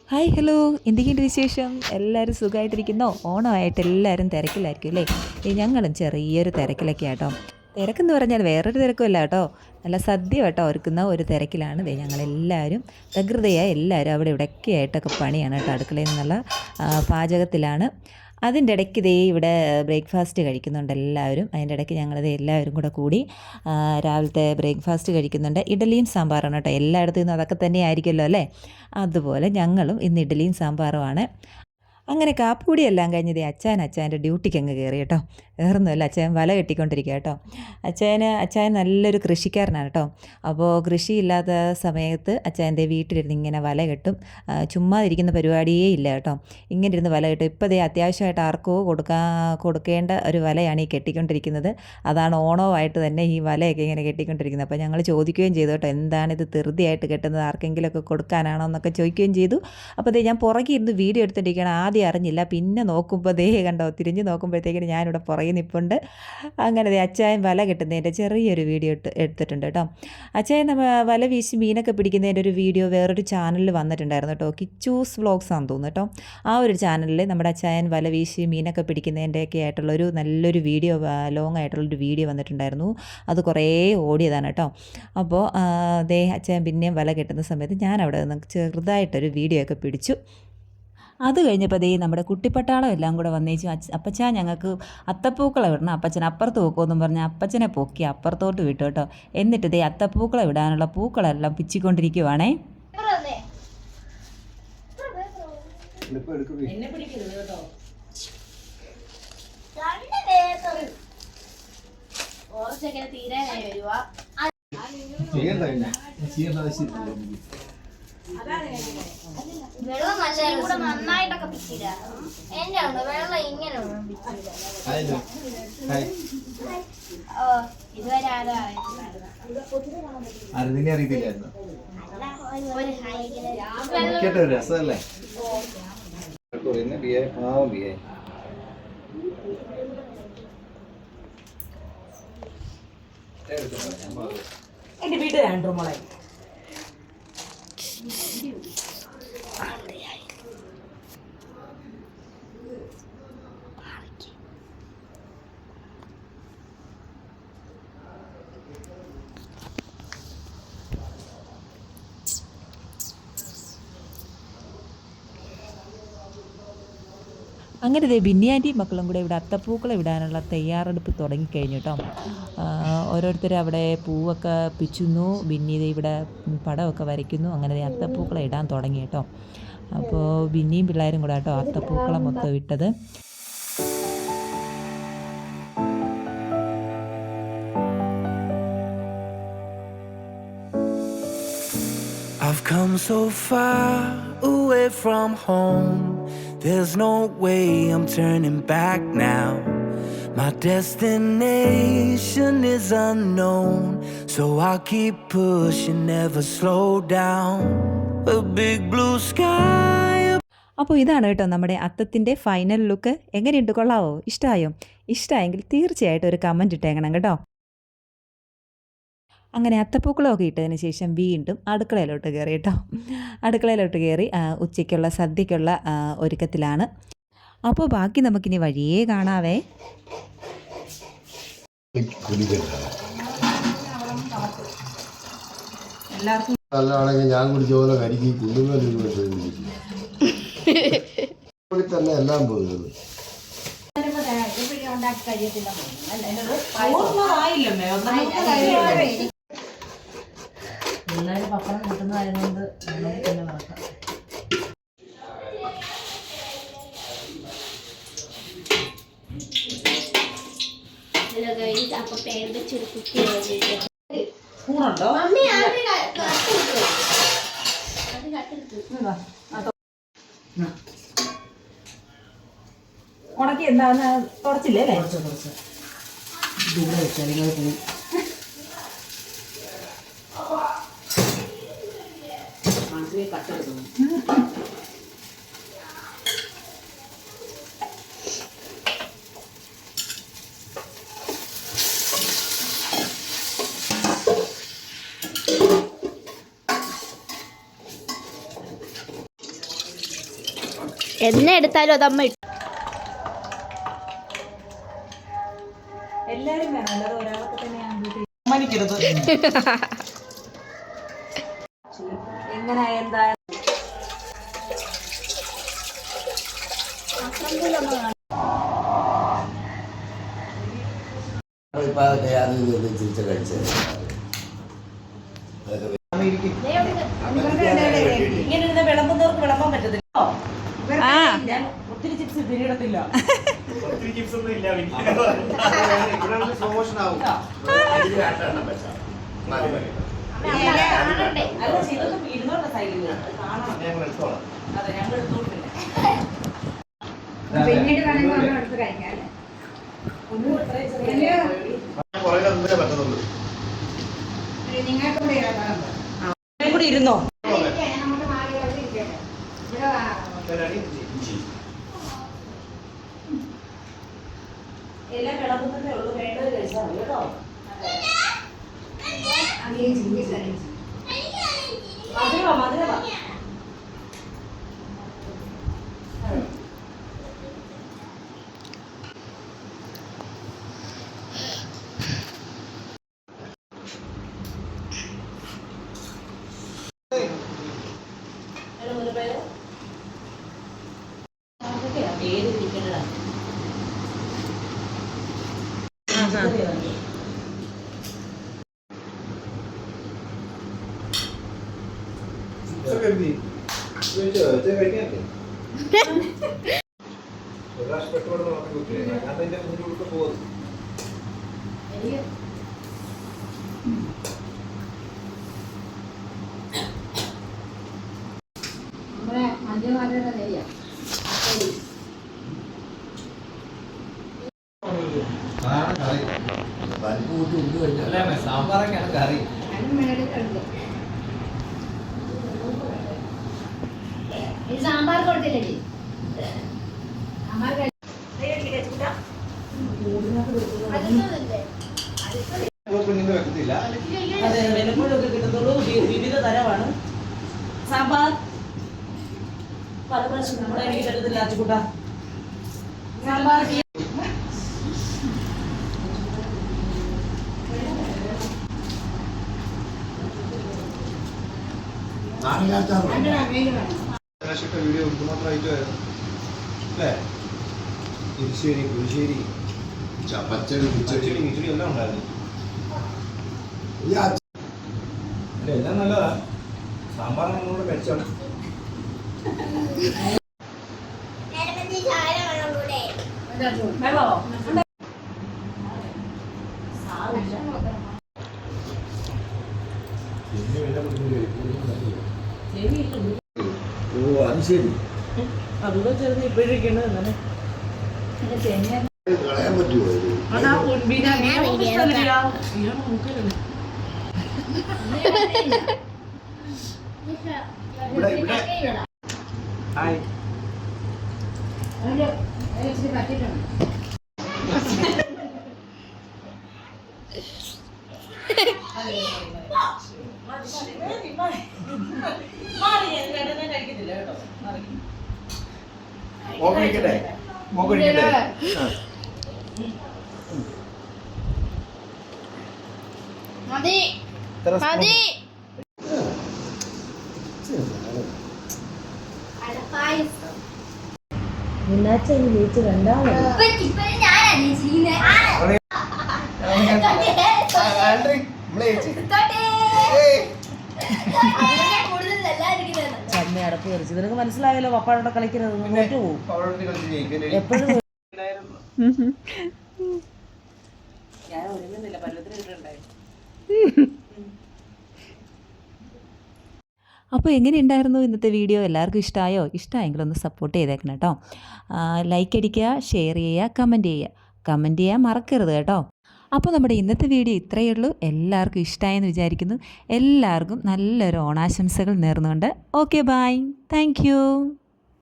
Hi hello, എന്തൊക്കെയുണ്ട് വിശേഷം? എല്ലാവരും സുഖമായിട്ടിരിക്കുന്നോ? ഓണമായിട്ട് എല്ലാവരും തിരക്കിലായിരിക്കും അല്ലേ? ഞങ്ങളും ചെറിയൊരു തിരക്കിലൊക്കെ ആട്ടോ. തിരക്കെന്ന് പറഞ്ഞാൽ വേറൊരു തിരക്കുമല്ല കേട്ടോ, നല്ല സദ്യ കേട്ടോ ഒരുക്കുന്ന ഒരു തിരക്കിലാണ്. ഞങ്ങളെല്ലാവരും പ്രകൃതിയായ എല്ലാവരും അവിടെ ഇവിടെയൊക്കെ ആയിട്ടൊക്കെ പണിയാണ് കേട്ടോ, അടുക്കളയിൽ നിന്നുള്ള പാചകത്തിലാണ്. അതിൻ്റെ ഇടയ്ക്ക് ഇവിടെ ബ്രേക്ക്ഫാസ്റ്റ് കഴിക്കുന്നുണ്ട് എല്ലാവരും. അതിൻ്റെ ഇടയ്ക്ക് ഞങ്ങളിത് എല്ലാവരും കൂടെ കൂടി രാവിലത്തെ ബ്രേക്ക്ഫാസ്റ്റ് കഴിക്കുന്നുണ്ട്. ഇഡലിയും സാമ്പാറാണ് കേട്ടോ, എല്ലായിടത്തു നിന്നും അതൊക്കെ തന്നെ ആയിരിക്കുമല്ലോ അല്ലേ? അതുപോലെ ഞങ്ങളും ഇന്ന് ഇഡലിയും സാമ്പാറുമാണ്. അങ്ങനെ കാപ്പിക്കുടിയെല്ലാം കഴിഞ്ഞത് അച്ചായൻ്റെ ഡ്യൂട്ടിക്ക് അങ്ങ് കയറി കേട്ടോ. വേറൊന്നുമല്ല, അച്ചായൻ വല കെട്ടിക്കൊണ്ടിരിക്കുക കേട്ടോ. അച്ചായൻ നല്ലൊരു കൃഷിക്കാരനാണ് കേട്ടോ. അപ്പോൾ കൃഷിയില്ലാത്ത സമയത്ത് അച്ചായൻ്റെ വീട്ടിലിരുന്ന് ഇങ്ങനെ വല കെട്ടും. ചുമ്മാ ഇരിക്കുന്ന പരിപാടിയേ ഇല്ല കേട്ടോ. ഇങ്ങനെ ഇരുന്ന് വല കെട്ടും. ഇപ്പോൾ അത്യാവശ്യമായിട്ട് ആർക്കോ കൊടുക്കേണ്ട ഒരു വലയാണ് ഈ കെട്ടിക്കൊണ്ടിരിക്കുന്നത്. അതാണ് ഓണമായിട്ട് തന്നെ ഈ വലയൊക്കെ ഇങ്ങനെ കെട്ടിക്കൊണ്ടിരിക്കുന്നത്. അപ്പോൾ ഞങ്ങൾ ചോദിക്കുകയും ചെയ്തു കേട്ടോ, എന്താണിത് ധൃതിയായിട്ട് കെട്ടുന്നത്, ആർക്കെങ്കിലുമൊക്കെ കൊടുക്കാനാണോ എന്നൊക്കെ ചോദിക്കുകയും ചെയ്തു. അപ്പോൾ ഞാൻ പുറകെ ഇരുന്ന് വീഡിയോ എടുത്തിരിക്കുകയാണ്. ആദ്യം അറിഞ്ഞില്ല, പിന്നെ നോക്കുമ്പോൾ കണ്ടോ, തിരിഞ്ഞ് നോക്കുമ്പോഴത്തേക്കിന് ഞാനിവിടെ പുറകെ നിൽപ്പുണ്ട്. അങ്ങനെ അച്ചായൻ വല കെട്ടുന്നതിൻ്റെ ചെറിയൊരു വീഡിയോ എടുത്തിട്ടുണ്ട് കേട്ടോ. അച്ചായൻ വല വീശി മീനൊക്കെ പിടിക്കുന്നതിൻ്റെ ഒരു വീഡിയോ വേറൊരു ചാനലിൽ വന്നിട്ടുണ്ടായിരുന്നു കേട്ടോ. കിച്ചൂസ് വ്ളോഗ്സ് ആണെന്ന് തോന്നുന്നു കേട്ടോ. ആ ഒരു ചാനലിൽ നമ്മുടെ അച്ചായൻ വല വീശി മീനൊക്കെ പിടിക്കുന്നതിൻ്റെയൊക്കെ ആയിട്ടുള്ളൊരു നല്ലൊരു വീഡിയോ, ലോങ് ആയിട്ടുള്ളൊരു വീഡിയോ വന്നിട്ടുണ്ടായിരുന്നു. അത് കുറേ ഓടിയതാണ് കേട്ടോ. അപ്പോൾ അച്ചായൻ പിന്നെയും വല കെട്ടുന്ന സമയത്ത് ഞാൻ അവിടെ നിന്ന് ചെറുതായിട്ടൊരു വീഡിയോ ഒക്കെ പിടിച്ചു. അത് കഴിഞ്ഞപ്പോൾ നമ്മുടെ കുട്ടിപ്പട്ടാളം എല്ലാം കൂടെ വന്നേച്ചു. അപ്പച്ചാ ഞങ്ങൾക്ക് അത്തപ്പൂക്കളം ഇടണം, അപ്പച്ചൻ അപ്പുറത്ത് പോക്കുമെന്നും പറഞ്ഞ് അപ്പച്ചനെ പൊക്കി അപ്പുറത്തോട്ട് വിട്ടു കേട്ടോ. എന്നിട്ട് അത്തപ്പൂക്കളം ഇടാനുള്ള പൂക്കളെല്ലാം പിച്ചിക്കൊണ്ടിരിക്കുവാണേ. വെള്ളം കൂടെ നന്നായിട്ടൊക്കെ പിച്ചില്ല. എന്റെ ഉണ്ട് വെള്ളം ഇങ്ങനെ ഇതുവരെ അറിയത്തില്ലായിരുന്നു. കേട്ടോ, രസമല്ലേ? എന്റെ വീട്ടിൽ മോളെ അങ്ങനെ ബിന്നിയാൻ്റെയും മക്കളും കൂടെ ഇവിടെ അത്തപ്പൂക്കളം ഇടാനുള്ള തയ്യാറെടുപ്പ് തുടങ്ങിക്കഴിഞ്ഞു കേട്ടോ. ഓരോരുത്തർ അവിടെ പൂവൊക്കെ പിച്ചുന്നു, ബിന്നി ഇവിടെ പടമൊക്കെ വരയ്ക്കുന്നു. അങ്ങനെ അത്തപ്പൂക്കളം ഇടാൻ തുടങ്ങി കേട്ടോ. അപ്പോൾ ബിന്നിയും പിള്ളേരും കൂടെ കേട്ടോ അത്തപ്പൂക്കളം മൊത്തം ഇട്ടത്. I've come so far away from home. There's no way I'm turning back now. My destination is unknown, so I'll keep pushing, never slow down. A big blue sky. അപ്പോൾ ഇതാണ് കേട്ടോ നമ്മുടെ അത്തത്തിൻ്റെ ഫൈനൽ ലുക്ക്. എങ്ങനെയുണ്ട്, കൊള്ളാവോ? ഇഷ്ടമായോ? ഇഷ്ടമായെങ്കിൽ തീർച്ചയായിട്ടും ഒരു കമൻറ്റ് ഇട്ടേക്കണം കേട്ടോ. അങ്ങനെ അത്തപ്പൂക്കളമൊക്കെ ഇട്ടതിന് ശേഷം വീണ്ടും അടുക്കളയിലോട്ട് കയറി കേട്ടോ. അടുക്കളയിലോട്ട് കയറി ഉച്ചയ്ക്കുള്ള സദ്യക്കുള്ള ഒരുക്കത്തിലാണ്. അപ്പോൾ ബാക്കി നമുക്കിനി വഴിയേ കാണാവേ. നല്ലതാണെങ്കിൽ ഞാൻ കുടിച്ച പോലെ കരിക്ക് തന്നെ എല്ലാം പോകുന്നത്. എല്ലാവരും പപ്പടം കൂട്ടുന്നതായതുകൊണ്ട് തന്നെ മറക്കാം. സ്പൂണുണ്ടോ? ഉണക്കി എന്താന്ന് തുടച്ചില്ലേ? കുറച്ച് ദൂരെ വെച്ചാൽ നിങ്ങൾ പോകും. കട്ടെടുക്കുന്നു. എന്നെ എടുത്താലും അതമ്മ എല്ലാവരും വേണം, അല്ലാതെ ഒരാളൊക്കെ തന്നെ എങ്ങനെ എന്താ ഇപ്പൊ അതൊക്കെ അത് ഇത് ചിരിച്ച കഴിച്ചത് ഇങ്ങനെ ഇരുന്ന് വിളമ്പുന്നവർക്ക് വിളമ്പാൻ പറ്റത്തില്ല. ഞാൻ ഒത്തിരി ചിപ്സ് പിന്നീടത്തില്ല. അല്ല ചെയ്തൊന്നും ഇരുന്നോട്ടെ സൈഡിൽ കാണണം. അതെ ഞങ്ങൾ എടുത്തോണ്ടില്ല. പിന്നീട് വേണമെങ്കിൽ ഒന്നും എടുത്ത് കഴിക്കാം അല്ലേ? നിങ്ങൾക്ക് കൂടെ കൂടി ഇരുന്നോ? നമുക്ക് മാറി അവിടെ ഇരിക്കട്ടെ. ഇവിടെ വാ. എല്ലാം വിളമ്പുന്നതേ ഉള്ളൂ, വേണ്ടത് കഴിച്ചാൽ മതി കേട്ടോ. മധുരവാ മധുരവാ. പേര് വിളിക്കേണ്ടതാണ്. നമ്മുടെ മഞ്ജുമാരുടെ നെയ്യാ. പരിപ്പ് കൂട്ടി ഉള്ളു കഴിഞ്ഞാൽ സാമ്പാറൊക്കെയാണ് കറി. അതിന് മേടിക്കുന്നുണ്ട്. ഇത് സാമ്പാർ കൊടുത്തില്ലേ? സാമ്പാർ കുഞ്ഞിന് വെക്കത്തില്ല. അതെ വല്ലപ്പോഴൊക്കെ കിട്ടുന്നുള്ളൂ. വിവിധ തരമാണ് സാമ്പാർ. പല പ്രാവശ്യം നമ്മുടെ എനിക്ക് പറ്റത്തില്ല അച്ചുകൂട്ട സാമ്പാർ. വീഡിയോ മാത്രമായിട്ട് അല്ലേ? ഇരിശ്ശേരി, പുളിശ്ശേരി, പച്ചടി പച്ചടി, കിച്ചടി എല്ലാം ഉണ്ടായിരുന്നു. അല്ല എല്ലാം നല്ലതാ. സാമ്പാറാണ് ഒന്നുകൂടെ മെച്ചം. വെള്ളമോ? ഓ അത് ശരി. അതുകൂടെ ചേർന്ന് ഇപ്പോഴേക്കാണ് അങ്ങനെ കളയാൻ പറ്റുമോ ഇത്? അതാ ബിരിയാണി ഇഷ്ടമല്ല. ഇവിടെ ഇവിടെ ഹായ്. പറ്റിയിട്ടുണ്ട്. കഴിക്കത്തില്ല കേട്ടോ. മോക്കഴിക്കട്ടെ? മോക്കഴിക്കട്ടെ? മതി ഇത്ര സ്പൂൺ. മതി. അടപ്പായസം ജയിച്ച് രണ്ടാമത് ഇപ്പഴും ഞാനാണ് ചെയ്യുന്നത്. ആൻഡ്രി, നമ്മളെ ചേച്ചി. കൂടുതൽ എല്ലാവരും ചമ്മ അടപ്പ് കറിച്ച് നിനക്ക് മനസ്സിലായല്ലോ. പപ്പാടോടെ കളിക്കുന്നത് തോറ്റു പോകും അവളോട് കളിച്ച് ജയിക്കല്ലേ? എപ്പോഴും. ഞാൻ ഒരുങ്ങുന്നില്ല, പല്ലത്തിന് കിട്ടുണ്ടായി. അപ്പോൾ എങ്ങനെയുണ്ടായിരുന്നു ഇന്നത്തെ വീഡിയോ? എല്ലാവർക്കും ഇഷ്ടമായോ? ഇഷ്ടമായെങ്കിൽ ഒന്ന് സപ്പോർട്ട് ചെയ്തേക്കണം കേട്ടോ. ലൈക്ക് അടിക്കുക, ഷെയർ ചെയ്യുക, കമൻറ്റ് ചെയ്യാൻ മറക്കരുത് കേട്ടോ. അപ്പോൾ നമ്മുടെ ഇന്നത്തെ വീഡിയോ ഇത്രയേ ഉള്ളൂ. എല്ലാവർക്കും ഇഷ്ടമായെന്ന് വിചാരിക്കുന്നു. എല്ലാവർക്കും നല്ലൊരു ഓണാശംസകൾ നേർന്നുകൊണ്ട് ഓക്കെ ബൈ. Thank you.